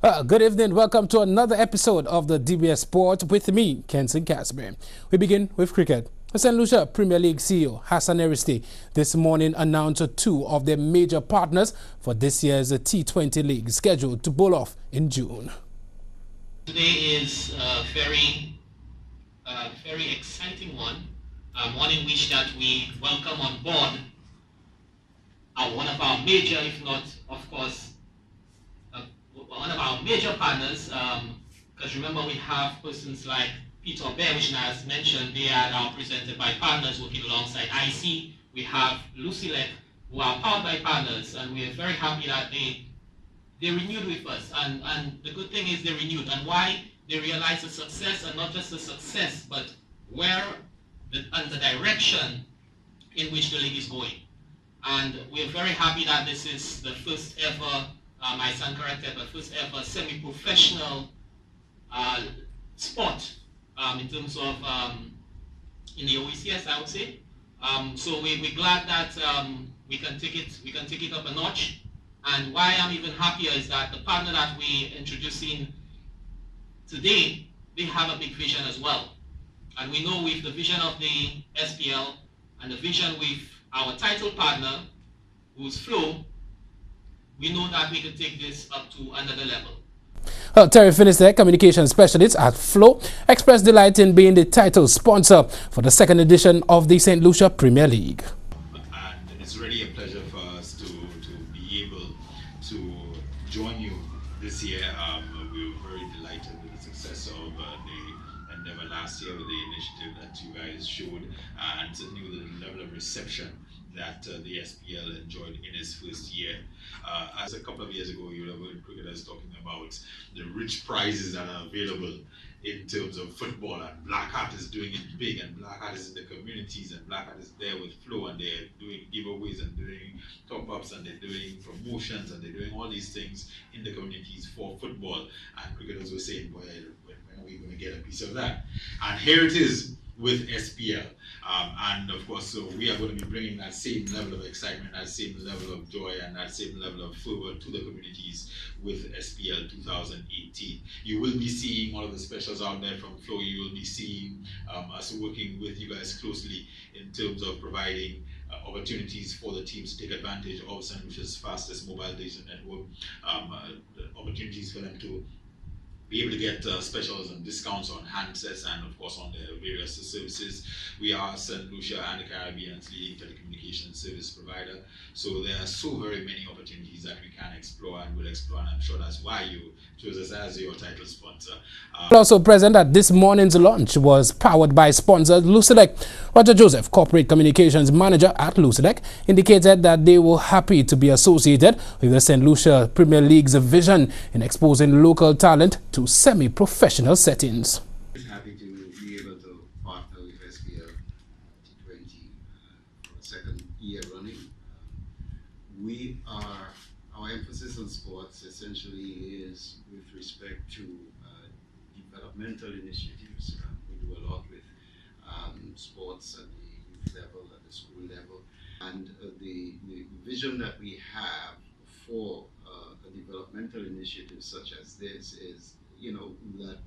Good evening. Welcome to another episode of the DBS Sport with me, Kenson Casper. We begin with cricket. St. Lucia Premier League CEO Hassan Aristide this morning announced two of their major partners for this year's T20 League scheduled to bowl off in June. Today is a very exciting one in which that we welcome on board one of our major, if not, of course, one of our major partners, because remember we have persons like Peter Bear, which as mentioned, they are now presented by partners working alongside IC. We have Lucilec, who are powered by partners, and we are very happy that they renewed with us. And the good thing is they renewed, and why they realize the success, and not just the success, but where and the direction in which the league is going. And we're very happy that this is the first ever, I stand corrected, the first ever semi-professional sport in terms of in the OECS, I would say. So we're glad that we can take it up a notch. And why I'm even happier is that the partner that we're introducing today, they have a big vision as well. And we know with the vision of the SPL and the vision with our title partner, who's Flow, we know that we can take this up to another level. Terry Finisterre, communication specialist at Flow, expressed delight in being the title sponsor for the second edition of the St. Lucia Premier League. And it's really a pleasure for us to be able to join you this year. We were very delighted with the success of the endeavor last year with the initiative that you guys showed, and certainly with the level of reception that the SPL enjoyed in its first year. As a couple of years ago, you were cricketers talking about the rich prizes that are available in terms of football, and Black Hat is doing it big, and Black Hat is in the communities, and Black Hat is there with Flow, and they're doing giveaways and doing top-ups, and they're doing promotions, and they're doing all these things in the communities for football. And cricketers were saying, boy, when are we going to get a piece of that? And here it is with SPL. And of course, so we are going to be bringing that same level of excitement, that same level of joy, and that same level of fervor to the communities with SPL 2018. You will be seeing all of the specials out there from Flow. You will be seeing us working with you guys closely in terms of providing opportunities for the teams to take advantage of St. Lucia's fastest mobile data network, opportunities for them to be able to get specials and discounts on handsets and of course on the various services. We are St. Lucia and the Caribbean's leading telecommunications service provider. So there are so very many opportunities that we can explore and will explore, and I'm sure that's why you chose us as your title sponsor. Also present at this morning's launch was powered by sponsor Lucilec. Roger Joseph, Corporate Communications Manager at Lucilec, indicated that they were happy to be associated with the St. Lucia Premier League's vision in exposing local talent to semi-professional settings. Happy to be able to partner with SPL T20 for the second year running. Our emphasis on sports essentially is with respect to developmental initiatives. We do a lot with sports at the youth level, at the school level, and the vision that we have for a developmental initiative such as this is, that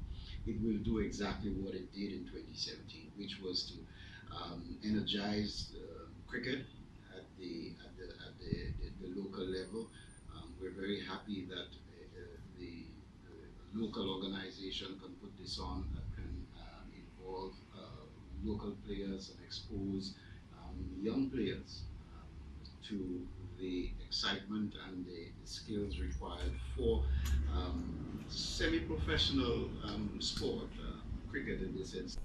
it will do exactly what it did in 2017, which was to energize cricket at the local level. We're very happy that the local organization can put this on, that can involve local players and expose young players to the excitement and the skills required for semi-professional sport, cricket in this instance.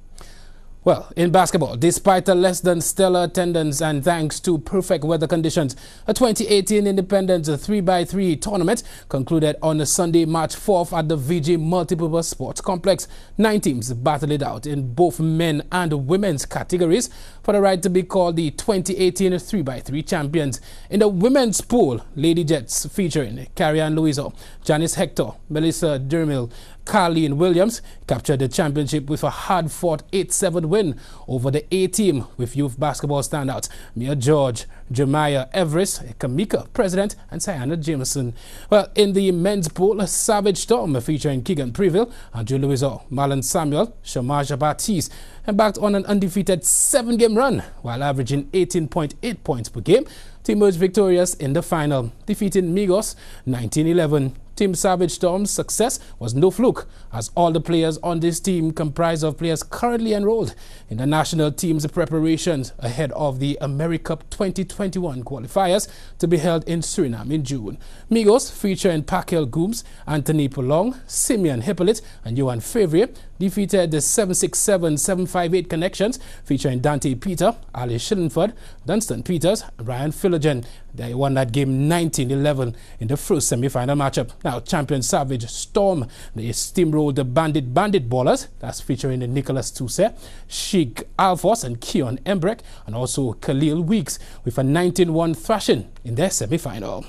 Well, in basketball, despite a less than stellar attendance and thanks to perfect weather conditions, a 2018 Independence 3x3 tournament concluded on Sunday, March 4th at the VG Multipurpose Sports Complex. 9 teams battled it out in both men and women's categories for the right to be called the 2018 3x3 champions. In the women's pool, Lady Jets featuring Carrie Ann Louiso, Janice Hector, Melissa Dermil, Carleen Williams captured the championship with a hard-fought 8-7 win over the A team with youth basketball standouts Mia George, Jeremiah Everest, Kamika, President, and Sienna Jameson. Well, in the men's pool, a Savage Storm featuring Keegan Preville, Andrew Louisor, Marlon Samuel, Shamaja Baptiste, embarked on an undefeated 7-game run while averaging 18.8 points per game to emerge victorious in the final, defeating Migos 19-11. Team Savage Storm's success was no fluke, as all the players on this team comprise of players currently enrolled in the national team's preparations ahead of the AmeriCup 2021 qualifiers to be held in Suriname in June. Migos, featuring Pakel Gooms, Anthony Polong, Simeon Hippolyte, and Johan Favre, defeated the 767-758 Connections, featuring Dante Peter, Ali Schillenford, Dunstan Peters, and Ryan Philogen. They won that game 19-11 in the first semi-final matchup. Now, champion Savage Storm, they steamrolled the Bandit Ballers, that's featuring Nicholas Toussaint, Sheik Alphonse, and Keon Embrek, and also Khalil Weeks, with a 19-1 thrashing in their semi-final.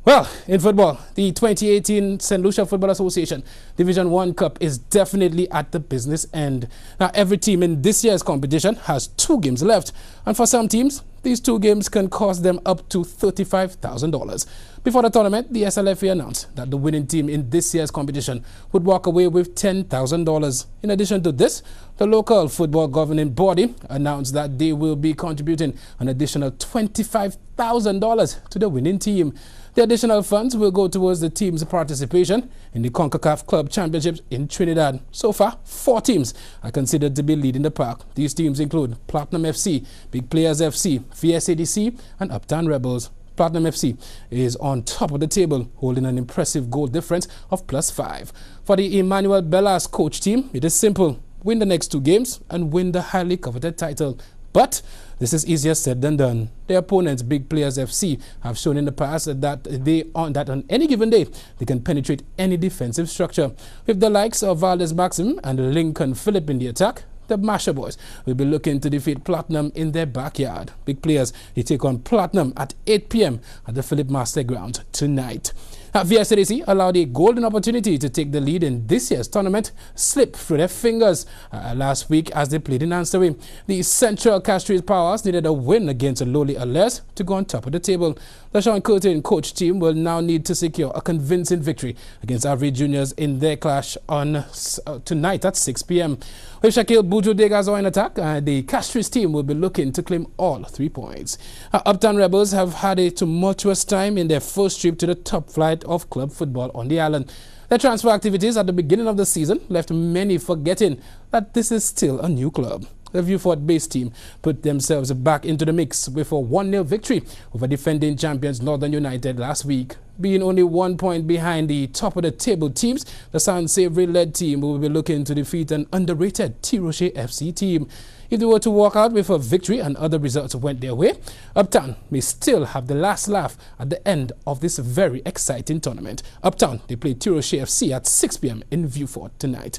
Well, in football, the 2018 St. Lucia Football Association Division 1 Cup is definitely at the business end. Now, every team in this year's competition has 2 games left, and for some teams, these 2 games can cost them up to $35,000. Before the tournament, the SLFA announced that the winning team in this year's competition would walk away with $10,000. In addition to this, the local football governing body announced that they will be contributing an additional $25,000 to the winning team. The additional funds will go towards the team's participation in the CONCACAF Club Championships in Trinidad. So far, 4 teams are considered to be leading the pack. These teams include Platinum FC, Big Players FC, VSADC, and Uptown Rebels. Platinum FC is on top of the table, holding an impressive goal difference of +5. For the Emmanuel Bellas coach team, it is simple: win the next 2 games and win the highly coveted title. But this is easier said than done. Their opponents, Big Players FC, have shown in the past that on any given day they can penetrate any defensive structure. With the likes of Valdez Maxim and Lincoln Phillip in the attack, the Masher boys will be looking to defeat Platinum in their backyard. Big Players, they take on Platinum at 8 p.m. at the Phillip Master Ground tonight. VSADC allowed a golden opportunity to take the lead in this year's tournament slip through their fingers last week as they played in Ansaway. The Central Castries Powers needed a win against a lowly Alès to go on top of the table. The Sean Curtin coach team will now need to secure a convincing victory against Avery Juniors in their clash on tonight at 6 p.m. With Shaquille Buju Degazo in attack, the Castries team will be looking to claim all 3 points. Uptown Rebels have had a tumultuous time in their first trip to the top flight of club football on the island. Their transfer activities at the beginning of the season left many forgetting that this is still a new club. The Vieux-Fort-based team put themselves back into the mix with a 1-0 victory over defending champions Northern United last week. Being only 1 point behind the top of the table teams, the San Savory-led team will be looking to defeat an underrated T-Rocher FC team. If they were to walk out with a victory and other results went their way, Uptown may still have the last laugh at the end of this very exciting tournament. Uptown, they play T-Rocher FC at 6 p.m. in Vieux-Fort tonight.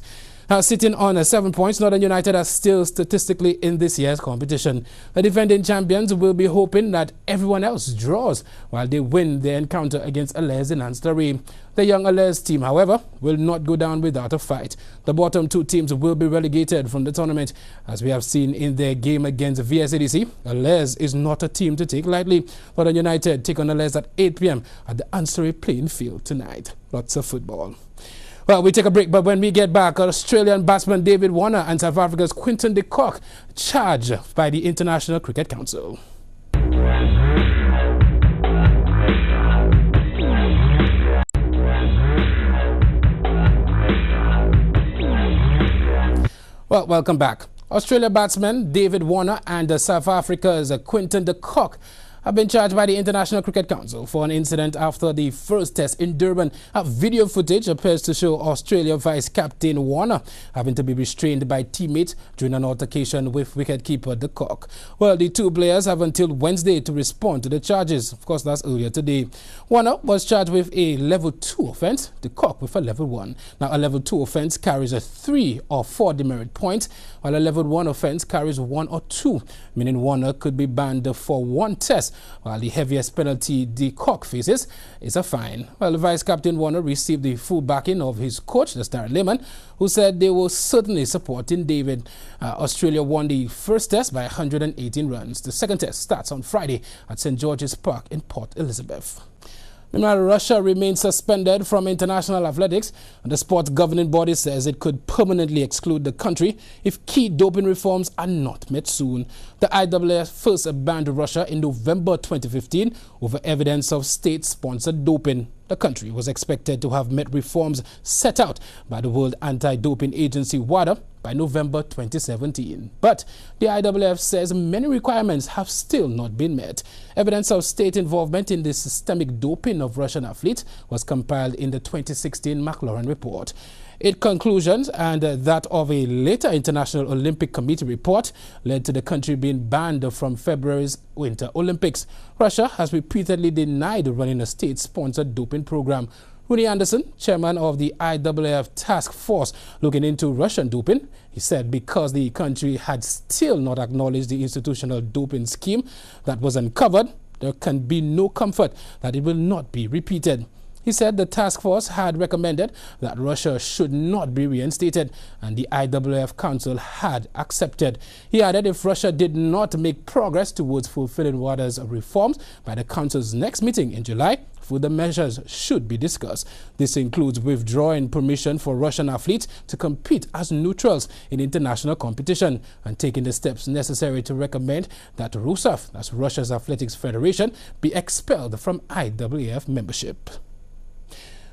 Sitting on 7 points, Northern United are still statistically in this year's competition. The defending champions will be hoping that everyone else draws while they win their encounter against Alès in Anstare. The young Alès team, however, will not go down without a fight. The bottom 2 teams will be relegated from the tournament. As we have seen in their game against VSADC, Alès is not a team to take lightly. Northern United take on Alès at 8 p.m. at the Anstare playing field tonight. Lots of football. Well, we take a break, but when we get back, Australian batsman David Warner and South Africa's Quinton de Kock charged by the International Cricket Council. Well, welcome back. Australia batsman David Warner and South Africa's Quinton de Kock have been charged by the International Cricket Council for an incident after the first test in Durban. Video footage appears to show Australia vice-captain Warner having to be restrained by teammates during an altercation with wicketkeeper de Kock. Well, the 2 players have until Wednesday to respond to the charges. Of course, that's earlier today. Warner was charged with a level 2 offence, de Kock with a level 1. Now, a level 2 offence carries a 3 or 4 demerit points, while a level 1 offence carries 1 or 2, meaning Warner could be banned for 1 test while the heaviest penalty the Cock faces is a fine. Well, Vice-Captain Warner received the full backing of his coach, Darren Lehmann, who said they will certainly support David. Australia won the first test by 118 runs. The second test starts on Friday at St. George's Park in Port Elizabeth. Meanwhile, Russia remains suspended from international athletics, and the sport's governing body says it could permanently exclude the country if key doping reforms are not met soon. The IAAF first banned Russia in November 2015 over evidence of state-sponsored doping. The country was expected to have met reforms set out by the World Anti-Doping Agency WADA by November 2017. But the IAAF says many requirements have still not been met. Evidence of state involvement in the systemic doping of Russian athletes was compiled in the 2016 McLaurin report. Its conclusions and that of a later International Olympic Committee report led to the country being banned from February's Winter Olympics. Russia has repeatedly denied running a state-sponsored doping program. Rooney Anderson, chairman of the IAAF task force looking into Russian doping, he said because the country had still not acknowledged the institutional doping scheme that was uncovered, there can be no comfort that it will not be repeated. He said the task force had recommended that Russia should not be reinstated, and the IAAF Council had accepted. He added if Russia did not make progress towards fulfilling WADA's reforms by the Council's next meeting in July, further measures should be discussed. This includes withdrawing permission for Russian athletes to compete as neutrals in international competition and taking the steps necessary to recommend that RUSAF, that's Russia's Athletics Federation, be expelled from IAAF membership.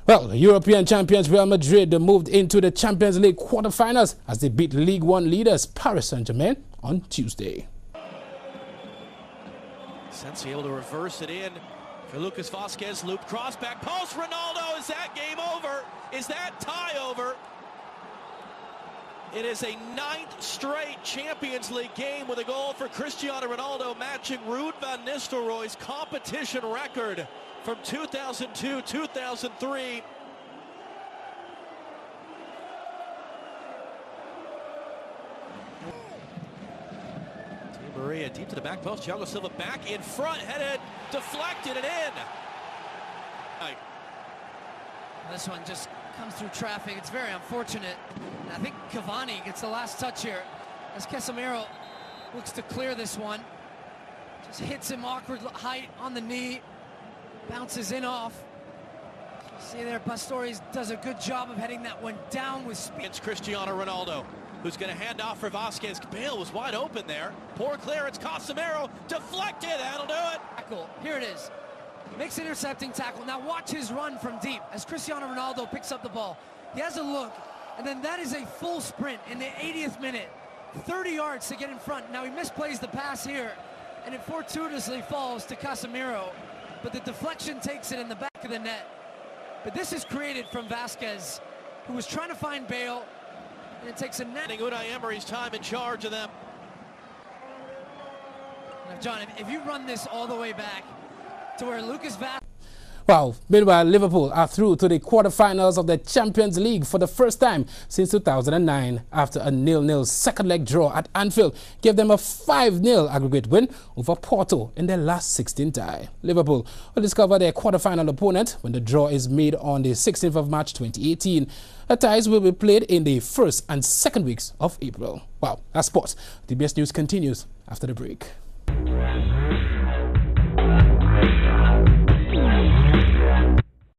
Well, European champions Real Madrid moved into the Champions League quarterfinals as they beat League One leaders Paris Saint-Germain on Tuesday. Sensi able to reverse it in for Lucas Vázquez, loop cross back post. Ronaldo, is that game over? Is that tie over? It is a 9th straight Champions League game with a goal for Cristiano Ronaldo, matching Ruud van Nistelrooy's competition record from 2002-2003. Maria deep to the back post. Thiago Silva back in front, headed, deflected, and in. This one just comes through traffic. It's very unfortunate. And I think Cavani gets the last touch here as Casemiro looks to clear this one. Just hits him awkward height on the knee. Bounces in off. See there, Pastore does a good job of heading that one down with speed. It's Cristiano Ronaldo, who's going to hand off for Vázquez. Bale was wide open there. Poor clearance. Casemiro deflected. That'll do it. Tackle. Here it is. Makes an intercepting tackle. Now watch his run from deep as Cristiano Ronaldo picks up the ball. He has a look, and then that is a full sprint in the 80th minute. 30 yards to get in front. Now he misplays the pass here, and it fortuitously falls to Casemiro. But the deflection takes it in the back of the net. But this is created from Vázquez, who was trying to find Bale, and it takes a net. Unai Emery's time in charge of them. Now, John, if you run this all the way back to where Lucas Vázquez... Well, meanwhile, Liverpool are through to the quarterfinals of the Champions League for the first time since 2009 after a 0-0 second-leg draw at Anfield gave them a 5-0 aggregate win over Porto in their last 16 tie. Liverpool will discover their quarterfinal opponent when the draw is made on the 16th of March 2018. The ties will be played in the first and second weeks of April. Wow, that's sports. DBS News continues after the break.